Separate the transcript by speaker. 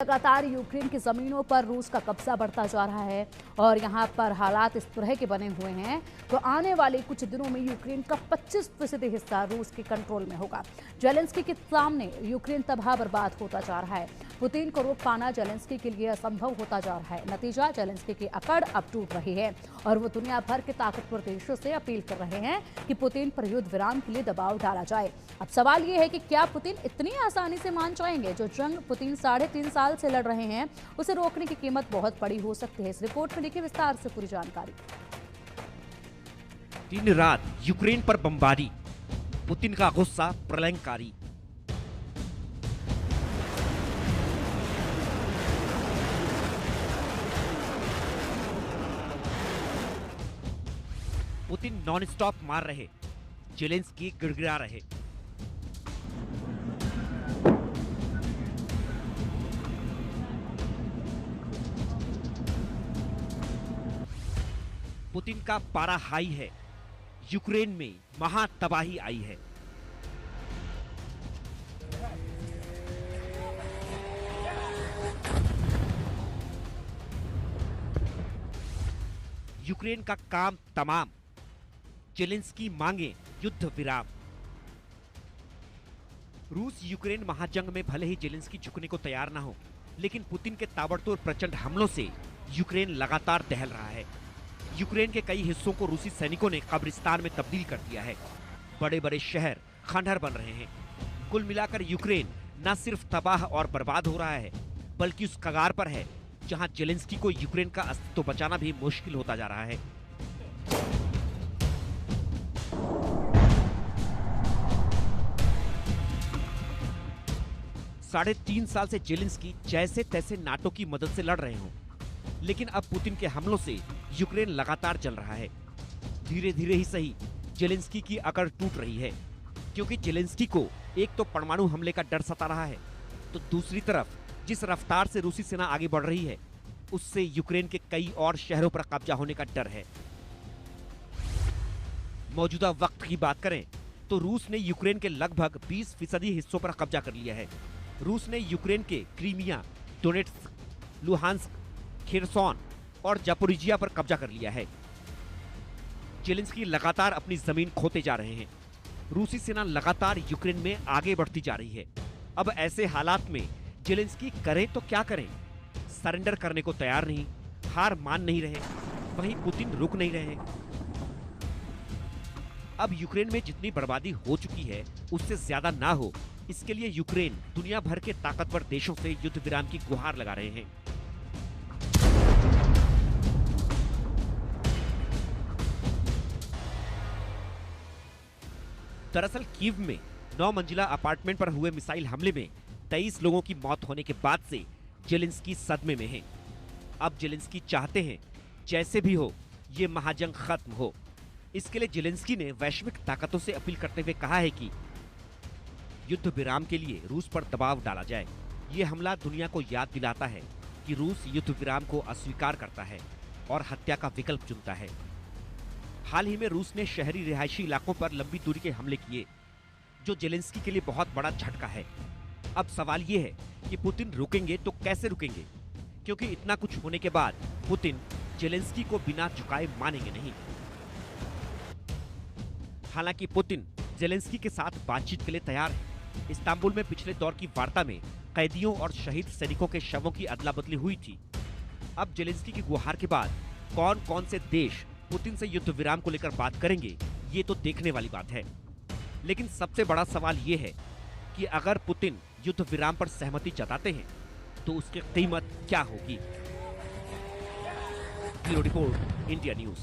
Speaker 1: लगातार यूक्रेन की जमीनों पर रूस का कब्जा बढ़ता जा रहा है और यहां पर हालात इस तरह के बने हुए हैं तो आने वाले कुछ दिनों में यूक्रेन का 25% हिस्सा रूस के कंट्रोल में होगा। जेलेंस्की के सामने यूक्रेन तबाह बर्बाद होता जा रहा है। पुतिन को रोक पाना जेलेंस्की के लिए असंभव होता जा रहा है। नतीजा, जेलेंस्की की अकड़ अब टूट रही है और वो दुनिया भर के ताकतवर देशों से अपील कर रहे हैं कि पुतिन पर युद्ध विराम के लिए दबाव डाला जाए। अब सवाल ये है कि क्या पुतिन इतनी आसानी से मान जाएंगे? जो जंग पुतिन 3.5 साल से लड़ रहे हैं उसे रोकने की कीमत बहुत बड़ी हो सकती है। इस रिपोर्ट में देखिए विस्तार से पूरी जानकारी।
Speaker 2: दिन रात यूक्रेन पर बमबारी, पुतिन का गुस्सा प्रलयंकारी। पुतिन नॉन स्टॉप मार रहे, जेलेंस्की गिड़गिड़ा रहे। पुतिन का पारा हाई है, यूक्रेन में महा तबाही आई है। यूक्रेन का काम तमाम, जेलेंस्की मांगे युद्ध विराम। रूस यूक्रेन महाजंग में भले ही जेलेंस्की झुकने को तैयार ना हो, लेकिन पुतिन के ताबड़तोड़ प्रचंड हमलों से यूक्रेन लगातार दहल रहा है। यूक्रेन के कई हिस्सों को रूसी सैनिकों ने कब्रिस्तान में तब्दील कर दिया है। बड़े बड़े शहर खंडहर बन रहे हैं। कुल मिलाकर यूक्रेन न सिर्फ तबाह और बर्बाद हो रहा है, बल्कि उस कगार पर है जहां जेलेंस्की को यूक्रेन का अस्तित्व बचाना भी मुश्किल होता जा रहा है। साढ़े 3 साल से जेलेंस्की जैसे तैसे नाटो की मदद से लड़ रहे हों, लेकिन अब पुतिन के हमलों से यूक्रेन लगातार जल रहा है। धीरे धीरे ही सही, जेलेंस्की की अकड़ टूट रही है, क्योंकि जेलेंस्की को एक तो परमाणु हमले का डर सता रहा है, तो दूसरी तरफ जिस रफ्तार से रूसी सेना आगे बढ़ रही है, उससे यूक्रेन के कई और शहरों पर कब्जा होने का डर है। मौजूदा वक्त की बात करें तो रूस ने यूक्रेन के लगभग 20% हिस्सों पर कब्जा कर लिया है। रूस ने यूक्रेन के क्रीमिया, डोनेट्स्क, लुहांस्क, खेरसोन और जापोरिजिया पर कब्जा कर लिया है। जेलेंस्की लगातार अपनी जमीन खोते जा रहे हैं। रूसी सेना लगातार यूक्रेन में आगे बढ़ती जा रही है। अब ऐसे हालात में जेलेंस्की करें तो क्या करें? सरेंडर करने को तैयार नहीं, हार मान नहीं रहे, वहीं पुतिन रुक नहीं रहे। अब यूक्रेन में जितनी बर्बादी हो चुकी है उससे ज्यादा ना हो, इसके लिए यूक्रेन दुनिया भर के ताकतवर देशों से युद्ध विराम की गुहार लगा रहे हैं। दरअसल कीव में 9 मंजिला अपार्टमेंट पर हुए मिसाइल हमले में 23 लोगों की मौत होने के बाद से जेलेंस्की सदमे में हैं। अब जेलेंस्की चाहते हैं जैसे भी हो ये महाजंग खत्म हो। इसके लिए जेलेंस्की ने वैश्विक ताकतों से अपील करते हुए कहा है कि युद्ध विराम के लिए रूस पर दबाव डाला जाए। ये हमला दुनिया को याद दिलाता है कि रूस युद्ध विराम को अस्वीकार करता है और हत्या का विकल्प चुनता है। हाल ही में रूस ने शहरी रिहायशी इलाकों पर लंबी दूरी के हमले किए, जो जेलेंस्की के लिए बहुत बड़ा झटका है। अब सवाल ये है कि पुतिन रुकेंगे तो कैसे रुकेंगे, क्योंकि इतना कुछ होने के बाद पुतिन जेलेंस्की को बिना झुकाए मानेंगे नहीं। हालांकि पुतिन जेलेंस्की के साथ बातचीत के लिए तैयार है। इस्तांबुल में पिछले दौर की वार्ता में कैदियों और शहीद सैनिकों के शवों की अदला बदली हुई थी। अब जेलेंस्की की गुहार के बाद कौन कौन से देश पुतिन से युद्ध विराम को लेकर बात करेंगे, ये तो देखने वाली बात है। लेकिन सबसे बड़ा सवाल ये है कि अगर पुतिन युद्ध विराम पर सहमति जताते हैं तो उसकी कीमत क्या होगी? Bureau report, India news.